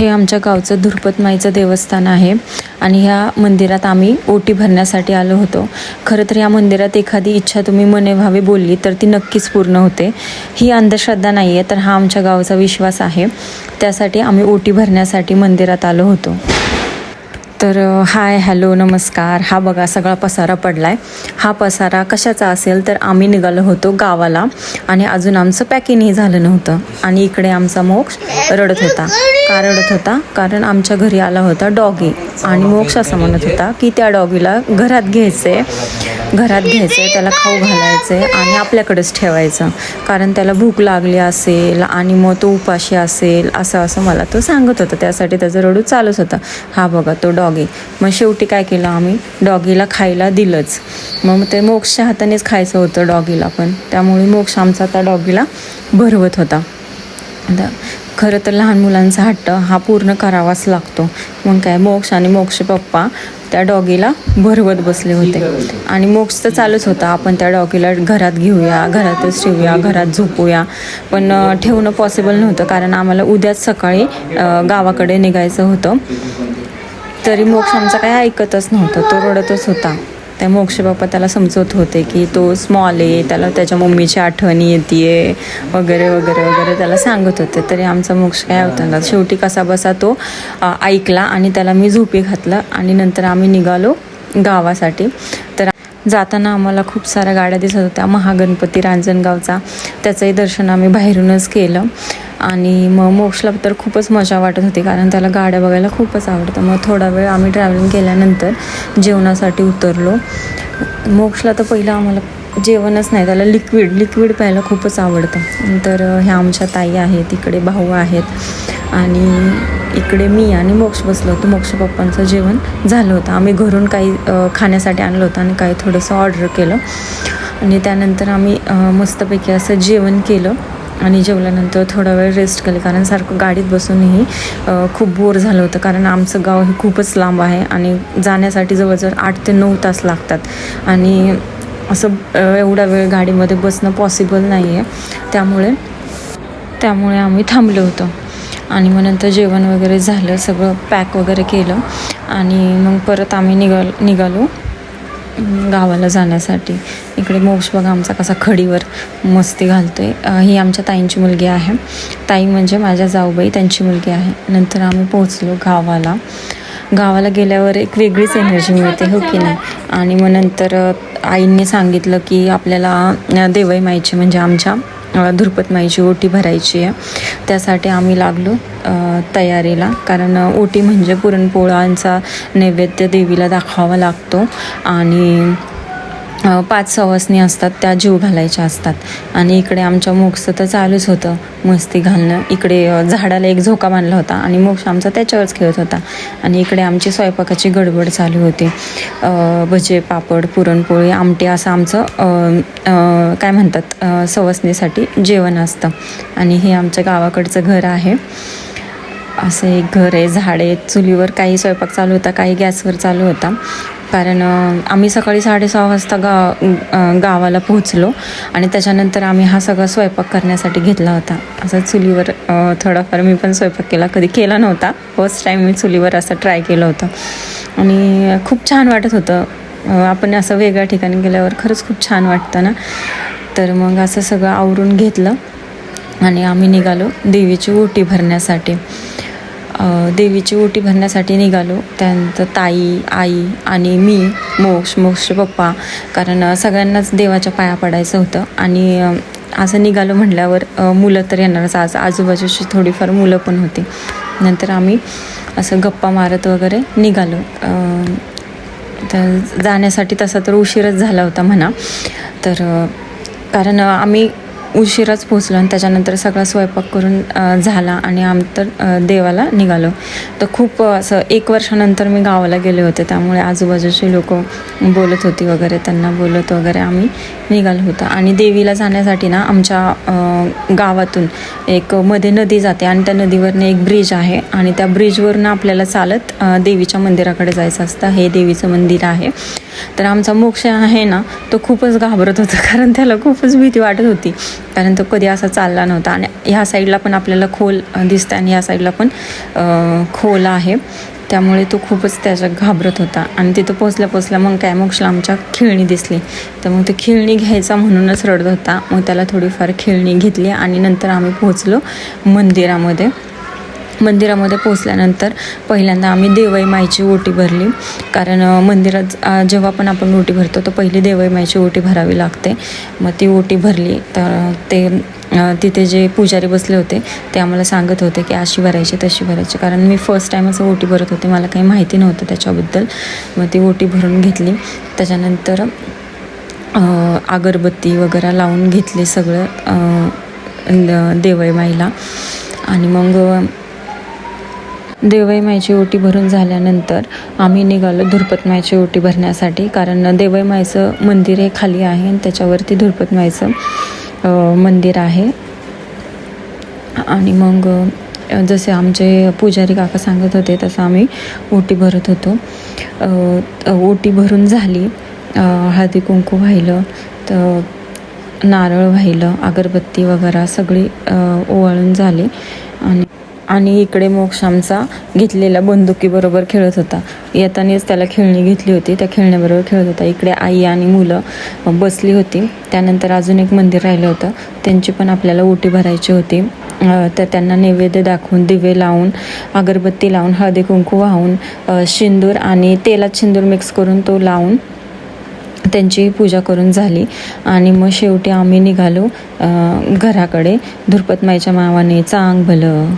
हे आमच्या गावचं धुरपत देवस्थान आहे आणि ह्या मंदिरात आम्ही ओटी भरण्यासाठी आलो होतो. खरं तर या मंदिरात एखादी इच्छा तुम्ही मने भावे बोलली तर ती नक्कीच पूर्ण होते. ही अंधश्रद्धा नाही आहे, तर हा आमच्या गावचा विश्वास आहे. त्यासाठी आम्ही ओटी भरण्यासाठी मंदिरात आलो होतो. तर हाय, हॅलो, नमस्कार. हा बघा सगळा पसारा पडला आहे. हा पसारा कशाचा असेल तर आम्ही निघालो होतो गावाला आणि अजून आमचं पॅकिंगही झालं नव्हतं. आणि इकडे आमचा मोक्ष रडत होता. का रडत होता? कारण आमच्या घरी आला होता डॉगी आणि मोक्ष असं म्हणत होता की त्या डॉगीला घरात घ्यायचे, त्याला खाऊ घालायचे आणि आपल्याकडेच ठेवायचं, कारण त्याला भूक लागली असेल आणि मग तो उपाशी असेल असं मला तो सांगत होता. त्यासाठी त्याचं रडू चालूच होतं. हा बघा तो डॉगी. मग शेवटी काय केलं, आम्ही डॉगीला खायला दिलंच. मग ते मोक्षच्या हातानेच खायचं होतं डॉगीला पण, त्यामुळे मोक्ष आमचा त्या डॉगीला भरवत होता. खरं तर लहान मुलांचा हट्ट हा पूर्ण करावाच लागतो. मग काय, मोक्ष आणि मोक्ष पप्पा त्या डॉगीला भरवत बसले होते आणि मोक्ष तर चालूच होता, आपण त्या डॉगीला घरात घेऊया, घरातच ठेवूया, घरात झोपूया. पण ठेवणं पॉसिबल नव्हतं, कारण आम्हाला उद्याच सकाळी गावाकडे निघायचं होतं. तरी मोक्ष आमचा काही ऐकतच नव्हता, तो रडतच होता. त्या मोक्ष बाप्पा त्याला समजवत होते की तो स्मॉल आहे, त्याला त्याच्या मम्मीची आठवणी येते वगैरे वगैरे वगैरे त्याला सांगत होते. तरी आमचा मोक्ष काय होता ना, शेवटी कसा बसा तो ऐकला आणि त्याला मी झोपी घातलं आणि नंतर आम्ही निघालो गावासाठी. तर जाताना आम्हाला खूप साऱ्या गाड्या दिसत होत्या, महागणपती रांजणगावचा. त्याचंही दर्शन आम्ही बाहेरूनच केलं आणि मग मोक्षला तर खूपच मजा वाटत होती, कारण त्याला गाड्या बघायला खूपच आवडतं. मग थोडा वेळ आम्ही ट्रॅव्हलिंग केल्यानंतर जेवणासाठी उतरलो. मोक्षला तर पहिलं आम्हाला जेवणच नाही, त्याला लिक्विड प्यायला खूपच आवडतं. तर ह्या आमच्या ताई आहेत, इकडे भाऊ आहेत आणि इकडे मी आणि मोक्ष बसलो होतो. मोक्ष पप्पांचं जेवण झालं होतं. आम्ही घरून काही खाण्यासाठी आणलं होतं आणि काही थोडंसं ऑर्डर केलं आणि त्यानंतर आम्ही मस्तपैकी असं जेवण केलं आणि जेवल्यानंतर थोडा वेळ रेस्ट केली, कारण सारखं गाडीत बसूनही खूप बोर झालं होतं. कारण आमचं गाव हे खूपच लांब आहे आणि जाण्यासाठी जवळजवळ 8 ते 9 तास लागतात आणि असं एवढा वेळ गाडीमध्ये बसणं पॉसिबल नाही आहे. त्यामुळे आम्ही थांबलो होतो आणि मग नंतर जेवण वगैरे झालं, सगळं पॅक वगैरे केलं आणि मग परत आम्ही निघालो गावाला जाण्यासाठी. इकडे मोक्ष बघा आमचा कसा खडीवर मस्ती घालतोय. ही आमच्या ताईंची मुलगी आहे. ताई म्हणजे माझ्या जाऊबाई, त्यांची मुलगी आहे. नंतर आम्ही पोहोचलो गावाला गेल्यावर एक वेगळीच एनर्जी मिळते, हो की नाही. आणि मग नंतर आईंनी सांगितलं की आपल्याला देवई माईची म्हणजे आमच्या धुरपत माईची ओटी भरायची आहे. त्यासाठी आम्ही लागलो तयारीला, कारण ओटी म्हणजे पुरणपोळ्यांचा नैवेद्य देवीला दाखवावा लागतो आणि 5 सवासणी असतात, त्या जीव घालायच्या असतात. आणि इकडे आमच्या मोक्षचं तर चालूच होतं मस्ती घालणं. इकडे झाडाला एक झोका बांधला होता आणि मोक्ष आमचा त्याच्यावरच खेळत होता आणि इकडे आमची स्वयंपाकाची गडबड चालू होती. भजे, पापड, पुरणपोळी, आमटी असं आमचं काय म्हणतात सवासणीसाठी जेवण असतं. आणि हे आमच्या गावाकडचं घर आहे. असं एक घर आहे, झाडे, चुलीवर काही स्वयंपाक चालू होता, काही गॅसवर चालू होता. कारण आम्ही सकाळी 6:30 वाजता गावाला पोहोचलो आणि त्याच्यानंतर आम्ही हा सगळा स्वयंपाक करण्यासाठी घेतला होता. असं चुलीवर थोडाफार मी पण स्वयंपाक केला, कधी केला नव्हता, फर्स्ट टाईम मी चुलीवर असं ट्राय केलं होतं आणि खूप छान वाटत होतं. आपण असं वेगळ्या ठिकाणी गेल्यावर खरंच खूप छान वाटतं ना. तर मग असं सगळं आवरून घेतलं आणि आम्ही निघालो देवीची ओटी भरण्यासाठी. निघालो. त्यानंतर ताई, आई आणि मी, मोक्ष पप्पा, कारण सगळ्यांनाच देवाच्या पाया पडायचं होतं आणि असं निघालो म्हटल्यावर मुलं तर येणारच. आज आजूबाजूची थोडीफार मुलं पण होती. नंतर आम्ही असं गप्पा मारत वगैरे निघालो. तर जाण्यासाठी तसा तर उशीरच झाला होता म्हणा. तर कारण आम्ही उशिराच पोचलो आणि त्याच्यानंतर सगळा स्वयंपाक करून झाला आणि आम्ही तर देवाला निघालो. तर खूप असं 1 वर्षानंतर मी गावाला गेले होते, त्यामुळे आजूबाजूचे लोक बोलत होती वगैरे, त्यांना बोलत वगैरे आम्ही निघालो होतो. आणि देवीला जाण्यासाठी ना आमच्या गावातून एक मध्ये नदी जाते आणि त्या नदीवरनं एक ब्रिज आहे आणि त्या ब्रिजवरून आपल्याला चालत देवीच्या मंदिराकडे जायचं असतं. हे देवीचं मंदिर आहे. तर आमचा मोक्ष आहे ना, तो खूपच घाबरत होता, कारण त्याला खूपच भीती वाटत होती कारण तो कधी असा चालला नव्हता. आणि ह्या साईडला पण आपल्याला खोल दिसतं आणि ह्या साईडला पण खोल आहे, त्यामुळे तो खूपच त्याच्या घाबरत होता. आणि तिथं पोचल्या मग काय मोक्षला आमच्या खेळणी दिसली, तर मग ते खेळणी घ्यायचा म्हणूनच रडत होता. मग त्याला थोडीफार खेळणी घेतली आणि नंतर आम्ही पोहोचलो मंदिरामध्ये. मंदिरामध्ये पोचल्यानंतर पहिल्यांदा आम्ही देवई माईची ओटी भरली, कारण मंदिरात जेव्हा पण आपण ओटी भरतो तर पहिली देवई माईची ओटी भरावी लागते. मग ती ओटी भरली तर ते तिथे जे पुजारी बसले होते ते आम्हाला सांगत होते की अशी भरायची तशी भरायची, कारण मी फर्स्ट टाईम असं ओटी भरत होते, मला काही माहिती नव्हतं त्याच्याबद्दल. मग ती ओटी भरून घेतली. त्याच्यानंतर अगरबत्ती वगैरे लावून घेतली सगळं देवई माईला. आणि मग देवई माईची ओटी भरून झाल्यानंतर आम्ही निघालो धुरपत माईची ओटी भरण्यासाठी, कारण देवई माईचं मंदिर हे खाली आहे आणि त्याच्यावरती धुरपत माईचं मंदिर आहे. आणि मग जसे आमचे पुजारी काका सांगत होते तसं आम्ही ओटी भरत होतो. ओटी भरून झाली, हळदी कुंकू वाहिलं, तर नारळ वाहिलं, अगरबत्ती वगैरे सगळी ओवाळून झाली. आणि इकडे मोक्ष आमचा घेतलेल्या बंदुकीबरोबर खेळत होता. येतानाच त्याला खेळणी घेतली होती, त्या खेळण्याबरोबर खेळत होता. इकडे आई आणि मुलं बसली होती. त्यानंतर अजून एक मंदिर राहिलं होतं, त्यांची पण आपल्याला ओटी भरायची होती. तर त्यांना नैवेद्य दाखवून, दिवे लावून, अगरबत्ती लावून, हळदी कुंकू वाहून, शेंदूर आणि तेलात शेंदूर मिक्स करून तो लावून त्यांची पूजा करून झाली. आणि मग शेवटी आम्ही निघालो घराकडे. धुरपत माईच्या नावाने चांग भलं.